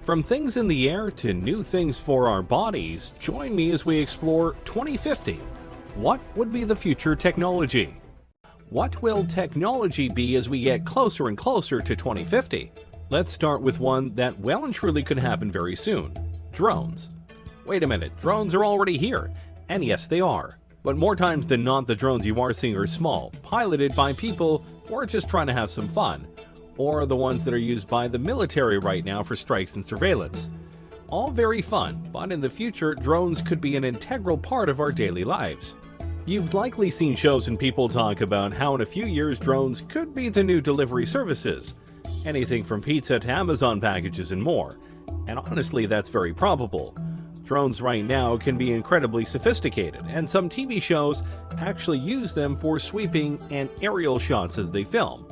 From things in the air to new things for our bodies, join me as we explore 2050. What would be the future technology? What will technology be as we get closer and closer to 2050? Let's start with one that well and truly could happen very soon. Drones. Wait a minute, drones are already here. And yes, they are. But more times than not, the drones you are seeing are small, piloted by people who are just trying to have some fun, or the ones that are used by the military right now for strikes and surveillance. All very fun, but in the future, drones could be an integral part of our daily lives. You've likely seen shows and people talk about how in a few years drones could be the new delivery services. Anything from pizza to Amazon packages and more. And honestly, that's very probable. Drones right now can be incredibly sophisticated, and some TV shows actually use them for sweeping and aerial shots as they film.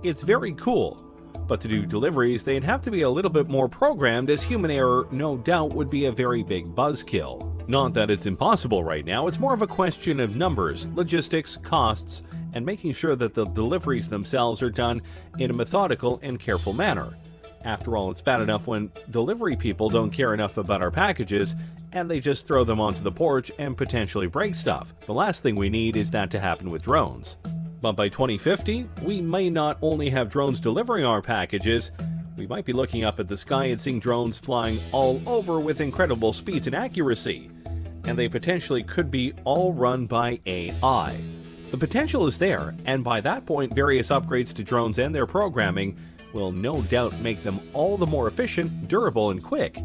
It's very cool, but to do deliveries, they'd have to be a little bit more programmed, as human error no doubt would be a very big buzzkill. Not that it's impossible right now, it's more of a question of numbers, logistics, costs, and making sure that the deliveries themselves are done in a methodical and careful manner. After all, it's bad enough when delivery people don't care enough about our packages and they just throw them onto the porch and potentially break stuff. The last thing we need is that to happen with drones. But by 2050, we may not only have drones delivering our packages, we might be looking up at the sky and seeing drones flying all over with incredible speeds and accuracy. And they potentially could be all run by AI. The potential is there, and by that point, various upgrades to drones and their programming will no doubt make them all the more efficient, durable, and quick.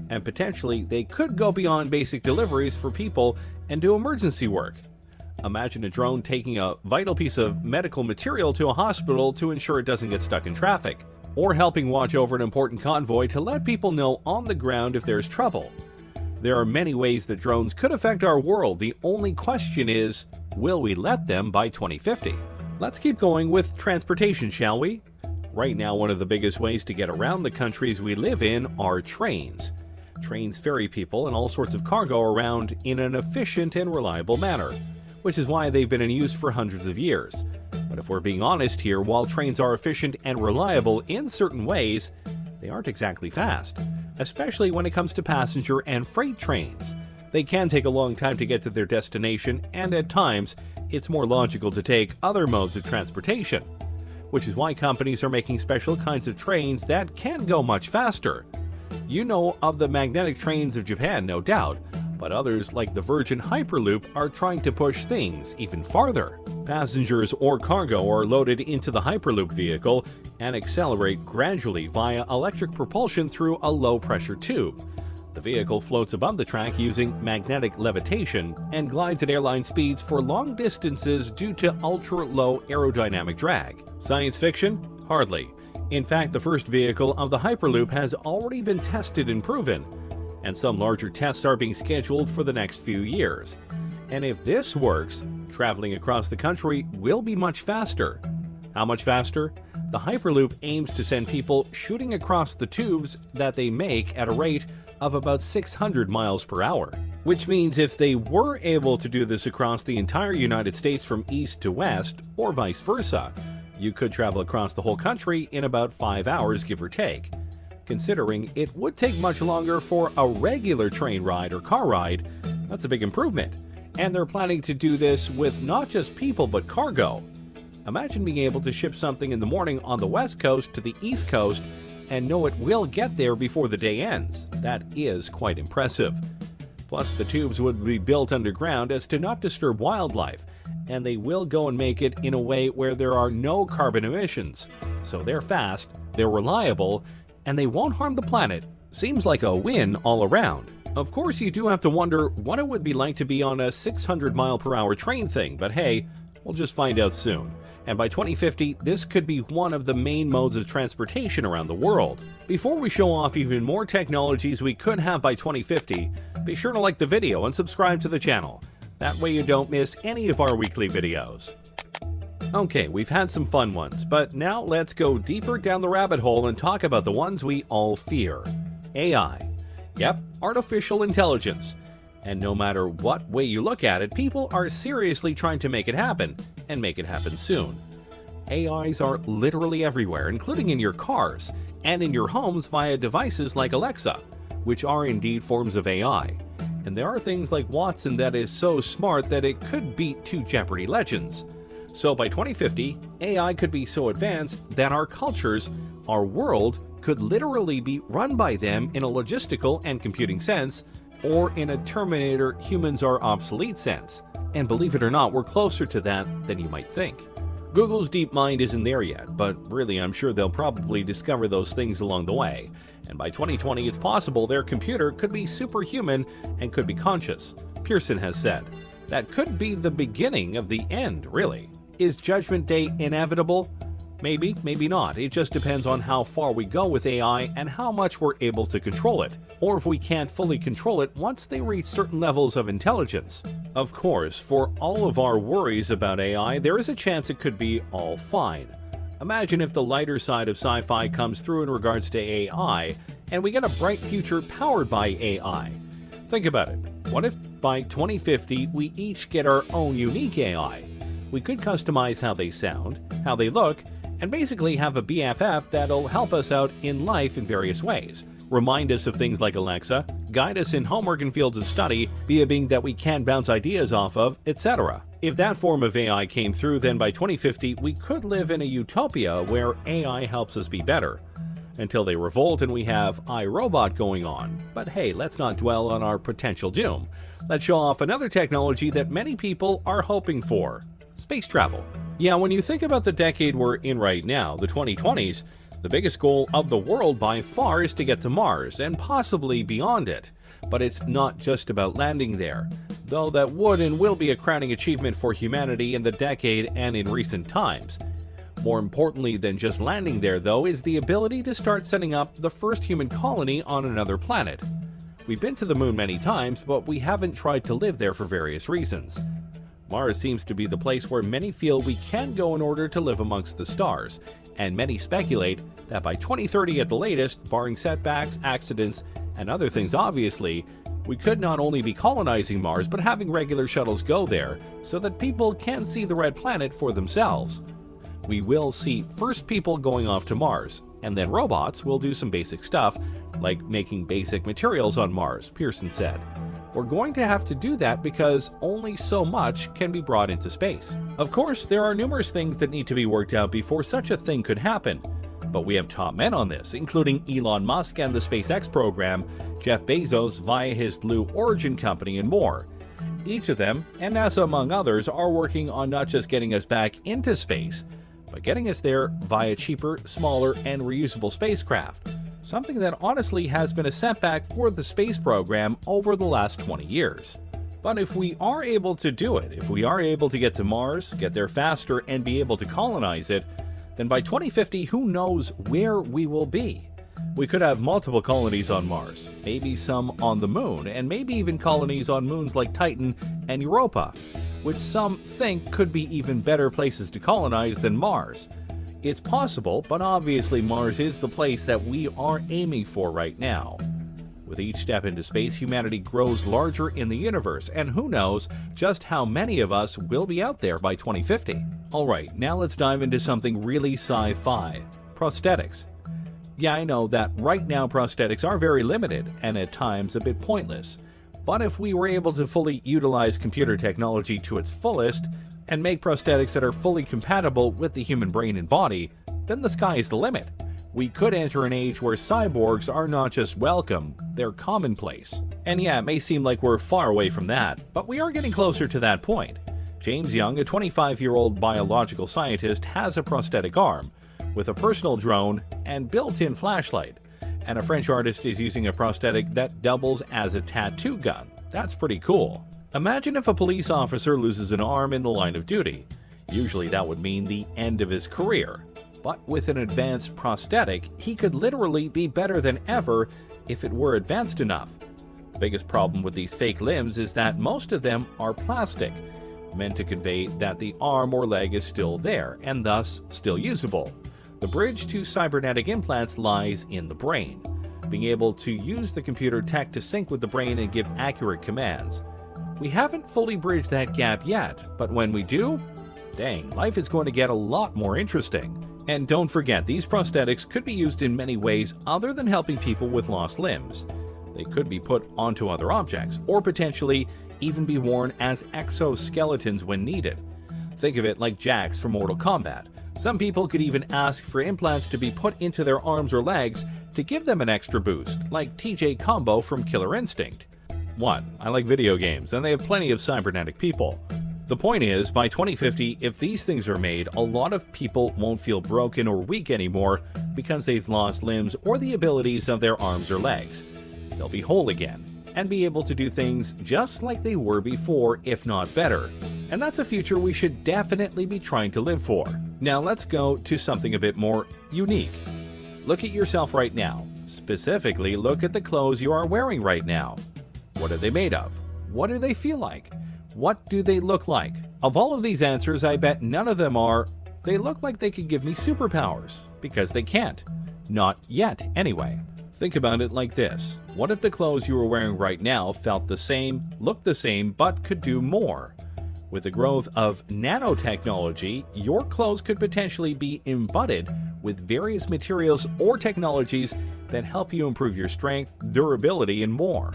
And potentially, they could go beyond basic deliveries for people and do emergency work. Imagine a drone taking a vital piece of medical material to a hospital to ensure it doesn't get stuck in traffic, or helping watch over an important convoy to let people know on the ground if there's trouble. There are many ways that drones could affect our world. The only question is, will we let them by 2050? Let's keep going with transportation, shall we? Right now, one of the biggest ways to get around the countries we live in are trains. Trains ferry people and all sorts of cargo around in an efficient and reliable manner, which is why they've been in use for hundreds of years. But if we're being honest here, while trains are efficient and reliable in certain ways, they aren't exactly fast, especially when it comes to passenger and freight trains. They can take a long time to get to their destination, and at times, it's more logical to take other modes of transportation, which is why companies are making special kinds of trains that can go much faster. You know of the magnetic trains of Japan, no doubt, but others like the Virgin Hyperloop are trying to push things even farther. Passengers or cargo are loaded into the Hyperloop vehicle and accelerate gradually via electric propulsion through a low-pressure tube. The vehicle floats above the track using magnetic levitation and glides at airline speeds for long distances due to ultra-low aerodynamic drag. Science fiction? Hardly. In fact, the first vehicle of the Hyperloop has already been tested and proven, and some larger tests are being scheduled for the next few years. And if this works, traveling across the country will be much faster. How much faster? The Hyperloop aims to send people shooting across the tubes that they make at a rate of about 600 miles per hour. Which means if they were able to do this across the entire United States from east to west, or vice versa, you could travel across the whole country in about 5 hours, give or take. Considering it would take much longer for a regular train ride or car ride, that's a big improvement. And they're planning to do this with not just people but cargo. Imagine being able to ship something in the morning on the west coast to the east coast and know it will get there before the day ends. That is quite impressive. Plus, the tubes would be built underground as to not disturb wildlife, and they will go and make it in a way where there are no carbon emissions. So they're fast, they're reliable, and they won't harm the planet. Seems like a win all around. Of course, you do have to wonder what it would be like to be on a 600-mile-per-hour train thing, but hey, we'll just find out soon. And by 2050, this could be one of the main modes of transportation around the world. Before we show off even more technologies we could have by 2050, be sure to like the video and subscribe to the channel. That way you don't miss any of our weekly videos. Okay, we've had some fun ones, but now let's go deeper down the rabbit hole and talk about the ones we all fear. AI. Yep, artificial intelligence. And no matter what way you look at it, people are seriously trying to make it happen, and make it happen soon. AIs are literally everywhere, including in your cars and in your homes via devices like Alexa, which are indeed forms of AI. And there are things like Watson that is so smart that it could beat two Jeopardy legends. So by 2050, AI could be so advanced that our cultures, our world, could literally be run by them in a logistical and computing sense, or in a Terminator humans are obsolete sense. And believe it or not, we're closer to that than you might think. Google's DeepMind isn't there yet, but really I'm sure they'll probably discover those things along the way. And by 2020, it's possible their computer could be superhuman and could be conscious, Pearson has said. That could be the beginning of the end, really. Is Judgment Day inevitable? Maybe, maybe not. It just depends on how far we go with AI and how much we're able to control it, or if we can't fully control it once they reach certain levels of intelligence. Of course, for all of our worries about AI, there is a chance it could be all fine. Imagine if the lighter side of sci-fi comes through in regards to AI, and we get a bright future powered by AI. Think about it. What if by 2050 we each get our own unique AI? We could customize how they sound, how they look, and basically have a BFF that'll help us out in life in various ways. Remind us of things like Alexa, guide us in homework and fields of study, be a being that we can bounce ideas off of, etc. If that form of AI came through, then by 2050 we could live in a utopia where AI helps us be better. Until they revolt and we have iRobot going on. But hey, let's not dwell on our potential doom. Let's show off another technology that many people are hoping for. Space travel. Yeah, when you think about the decade we're in right now, the 2020s, the biggest goal of the world by far is to get to Mars, and possibly beyond it. But it's not just about landing there, though that would and will be a crowning achievement for humanity in the decade and in recent times. More importantly than just landing there, though, is the ability to start setting up the first human colony on another planet. We've been to the moon many times, but we haven't tried to live there for various reasons. Mars seems to be the place where many feel we can go in order to live amongst the stars, and many speculate that by 2030 at the latest, barring setbacks, accidents, and other things obviously, we could not only be colonizing Mars but having regular shuttles go there so that people can see the red planet for themselves. We will see first people going off to Mars, and then robots will do some basic stuff, like making basic materials on Mars, Pearson said. We're going to have to do that because only so much can be brought into space. Of course, there are numerous things that need to be worked out before such a thing could happen. But we have top men on this, including Elon Musk and the SpaceX program, Jeff Bezos via his Blue Origin company, and more. Each of them, and NASA among others, are working on not just getting us back into space, but getting us there via cheaper, smaller, and reusable spacecraft. Something that honestly has been a setback for the space program over the last 20 years. But if we are able to do it, if we are able to get to Mars, get there faster, and be able to colonize it, then by 2050, who knows where we will be? We could have multiple colonies on Mars, maybe some on the moon, and maybe even colonies on moons like Titan and Europa, which some think could be even better places to colonize than Mars. It's possible, but obviously Mars is the place that we are aiming for right now. With each step into space, humanity grows larger in the universe, and who knows just how many of us will be out there by 2050. Alright, now let's dive into something really sci-fi. Prosthetics. Yeah, I know that right now prosthetics are very limited, and at times a bit pointless. But if we were able to fully utilize computer technology to its fullest, and make prosthetics that are fully compatible with the human brain and body, then the sky is the limit. We could enter an age where cyborgs are not just welcome, they're commonplace. And yeah, it may seem like we're far away from that, but we are getting closer to that point. James Young, a 25-year-old biological scientist, has a prosthetic arm, with a personal drone and built-in flashlight. And a French artist is using a prosthetic that doubles as a tattoo gun. That's pretty cool. Imagine if a police officer loses an arm in the line of duty. Usually that would mean the end of his career. But with an advanced prosthetic, he could literally be better than ever if it were advanced enough. The biggest problem with these fake limbs is that most of them are plastic, meant to convey that the arm or leg is still there, and thus still usable. The bridge to cybernetic implants lies in the brain, being able to use the computer tech to sync with the brain and give accurate commands. We haven't fully bridged that gap yet, but when we do, Dang, life is going to get a lot more interesting. And don't forget, these prosthetics could be used in many ways other than helping people with lost limbs. They could be put onto other objects, or potentially even be worn as exoskeletons when needed. Think of it like Jax from Mortal Kombat. Some people could even ask for implants to be put into their arms or legs to give them an extra boost, like TJ Combo from Killer Instinct. 1. I like video games, and they have plenty of cybernetic people. The point is, by 2050, if these things are made, a lot of people won't feel broken or weak anymore because they've lost limbs or the abilities of their arms or legs. They'll be whole again, and be able to do things just like they were before, if not better. And that's a future we should definitely be trying to live for. Now let's go to something a bit more unique. Look at yourself right now. Specifically, look at the clothes you are wearing right now. What are they made of? What do they feel like? What do they look like? Of all of these answers, I bet none of them are, they look like they could give me superpowers, because they can't. Not yet, anyway. Think about it like this. What if the clothes you are wearing right now felt the same, looked the same, but could do more? With the growth of nanotechnology, your clothes could potentially be embodied with various materials or technologies that help you improve your strength, durability, and more.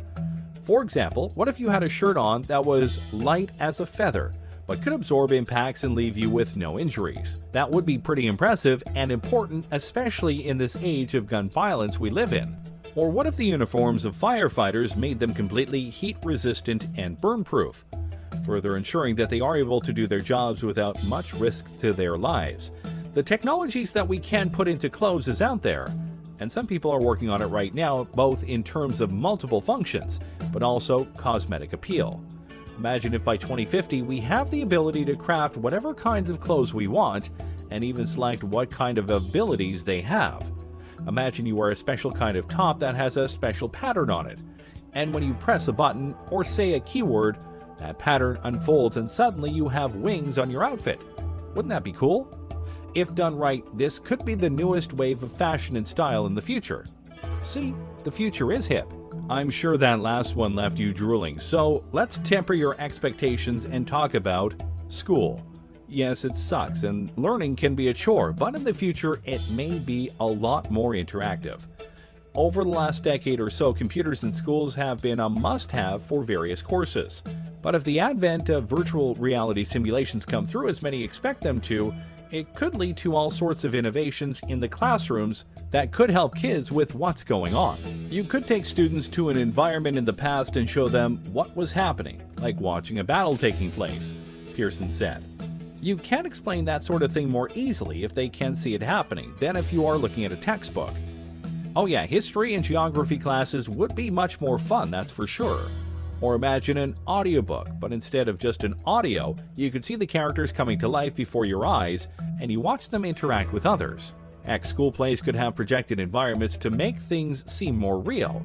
For example, what if you had a shirt on that was light as a feather, but could absorb impacts and leave you with no injuries? That would be pretty impressive and important, especially in this age of gun violence we live in. Or what if the uniforms of firefighters made them completely heat-resistant and burn-proof, further ensuring that they are able to do their jobs without much risk to their lives? The technologies that we can put into clothes is out there, and some people are working on it right now, both in terms of multiple functions, but also cosmetic appeal. Imagine if by 2050 we have the ability to craft whatever kinds of clothes we want, and even select what kind of abilities they have. Imagine you wear a special kind of top that has a special pattern on it, and when you press a button or say a keyword, that pattern unfolds and suddenly you have wings on your outfit. Wouldn't that be cool? If done right, this could be the newest wave of fashion and style in the future. See, the future is hip. I'm sure that last one left you drooling, so let's temper your expectations and talk about school. Yes, it sucks, and learning can be a chore, but in the future it may be a lot more interactive. Over the last decade or so, computers in schools have been a must-have for various courses. But if the advent of virtual reality simulations come through as many expect them to, it could lead to all sorts of innovations in the classrooms that could help kids with what's going on. You could take students to an environment in the past and show them what was happening, like watching a battle taking place, Pearson said. You can explain that sort of thing more easily if they can see it happening than if you are looking at a textbook. Oh yeah, history and geography classes would be much more fun, that's for sure. Or imagine an audiobook, but instead of just an audio, you could see the characters coming to life before your eyes, and you watch them interact with others. Heck, school plays could have projected environments to make things seem more real.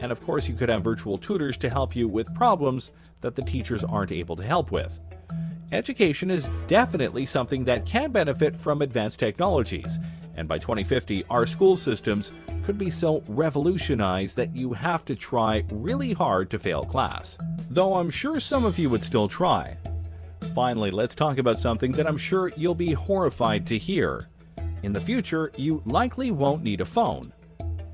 And of course, you could have virtual tutors to help you with problems that the teachers aren't able to help with. Education is definitely something that can benefit from advanced technologies, and by 2050, our school systems could be so revolutionized that you have to try really hard to fail class. Though I'm sure some of you would still try. Finally, let's talk about something that I'm sure you'll be horrified to hear. In the future, you likely won't need a phone.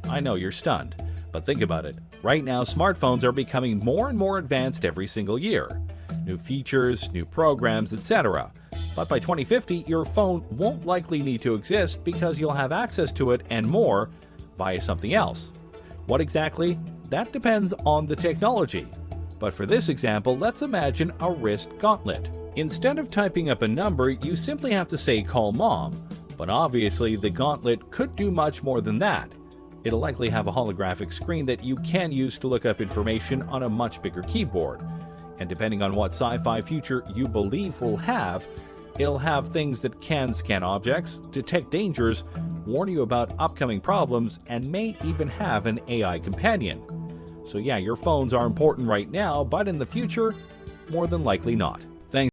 I know you're stunned, but think about it. Right now, smartphones are becoming more and more advanced every single year. New features, new programs, etc. But by 2050, your phone won't likely need to exist because you'll have access to it and more via something else. What exactly? That depends on the technology. But for this example, let's imagine a wrist gauntlet. Instead of typing up a number, you simply have to say "call mom." But obviously, the gauntlet could do much more than that. It'll likely have a holographic screen that you can use to look up information on a much bigger keyboard. And depending on what sci-fi future you believe will have, it'll have things that can scan objects, detect dangers, warn you about upcoming problems, and may even have an AI companion. So yeah, your phones are important right now, but in the future, more than likely not.